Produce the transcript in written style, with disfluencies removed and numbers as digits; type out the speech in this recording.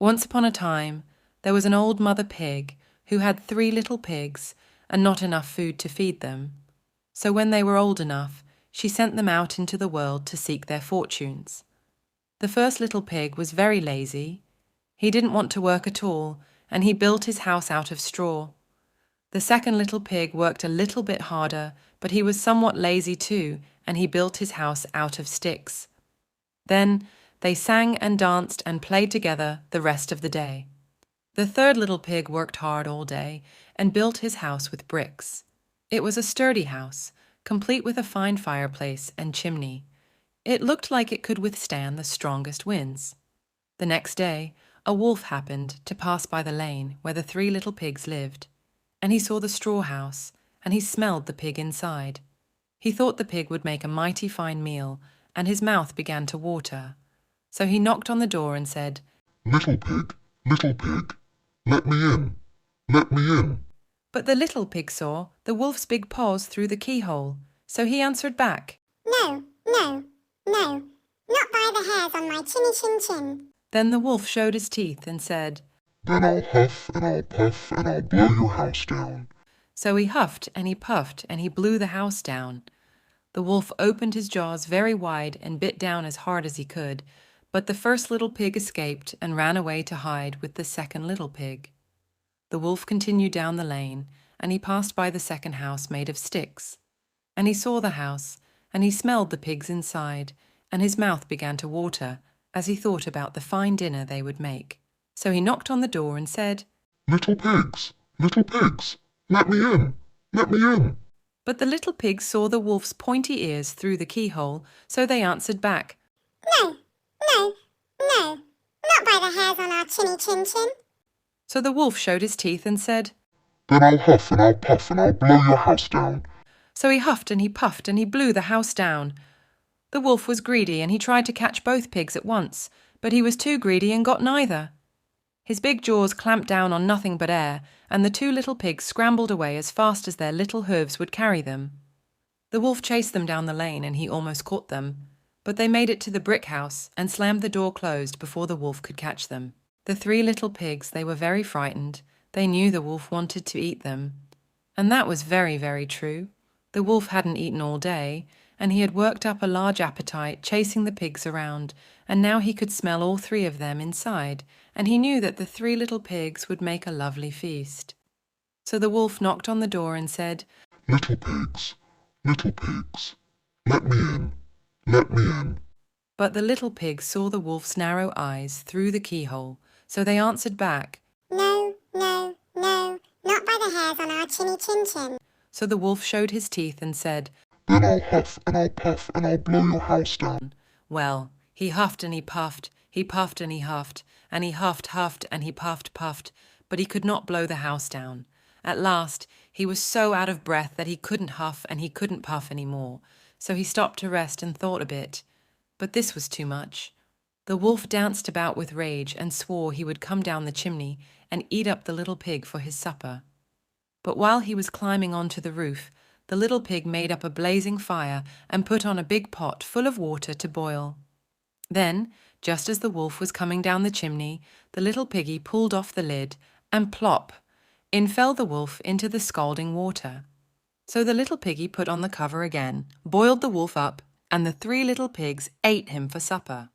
Once upon a time, there was an old mother pig who had 3 little pigs and not enough food to feed them. So when they were old enough, she sent them out into the world to seek their fortunes. The first little pig was very lazy. He didn't want to work at all, and he built his house out of straw. The second little pig worked a little bit harder, but he was somewhat lazy too, and he built his house out of sticks. Then they sang and danced and played together the rest of the day. The third little pig worked hard all day and built his house with bricks. It was a sturdy house, complete with a fine fireplace and chimney. It looked like it could withstand the strongest winds. The next day, a wolf happened to pass by the lane where the 3 little pigs lived, and he saw the straw house, and he smelled the pig inside. He thought the pig would make a mighty fine meal, and his mouth began to water. So he knocked on the door and said, Little pig, let me in, let me in. But the little pig saw the wolf's big paws through the keyhole, so he answered back, No, no, no, not by the hairs on my chinny chin chin. Then the wolf showed his teeth and said, Then I'll huff and I'll puff and I'll blow your house down. So he huffed and he puffed and he blew the house down. The wolf opened his jaws very wide and bit down as hard as he could, but the first little pig escaped and ran away to hide with the second little pig. The wolf continued down the lane, and he passed by the second house made of sticks. And he saw the house, and he smelled the pigs inside, and his mouth began to water as he thought about the fine dinner they would make. So he knocked on the door and said, Little pigs, let me in, let me in. But the little pigs saw the wolf's pointy ears through the keyhole, so they answered back, No, no, no, not by the hairs on our chinny chin chin. So the wolf showed his teeth and said, Then I'll huff and I'll puff and I'll blow your house down. So he huffed and he puffed and he blew the house down. The wolf was greedy and he tried to catch both pigs at once, but he was too greedy and got neither. His big jaws clamped down on nothing but air, and the 2 little pigs scrambled away as fast as their little hooves would carry them. The wolf chased them down the lane and he almost caught them, but they made it to the brick house and slammed the door closed before the wolf could catch them. The 3 little pigs, they were very frightened. They knew the wolf wanted to eat them. And that was very, very true. The wolf hadn't eaten all day, and he had worked up a large appetite chasing the pigs around, and now he could smell all 3 of them inside, and he knew that the 3 little pigs would make a lovely feast. So the wolf knocked on the door and said, Little pigs, let me in, let me in. But the little pigs saw the wolf's narrow eyes through the keyhole, so they answered back, No, no, no, not by the hairs on our chinny chin chin. So the wolf showed his teeth and said, Then I'll huff and I'll puff and I'll blow your house down. Well, he huffed and he puffed and he huffed, and he huffed and he puffed, but he could not blow the house down. At last, he was so out of breath that he couldn't huff and he couldn't puff any more, so he stopped to rest and thought a bit. But this was too much. The wolf danced about with rage and swore he would come down the chimney and eat up the little pig for his supper. But while he was climbing onto the roof, the little pig made up a blazing fire and put on a big pot full of water to boil. Then, just as the wolf was coming down the chimney, the little piggy pulled off the lid, and plop! In fell the wolf into the scalding water. So the little piggy put on the cover again, boiled the wolf up, and the 3 little pigs ate him for supper.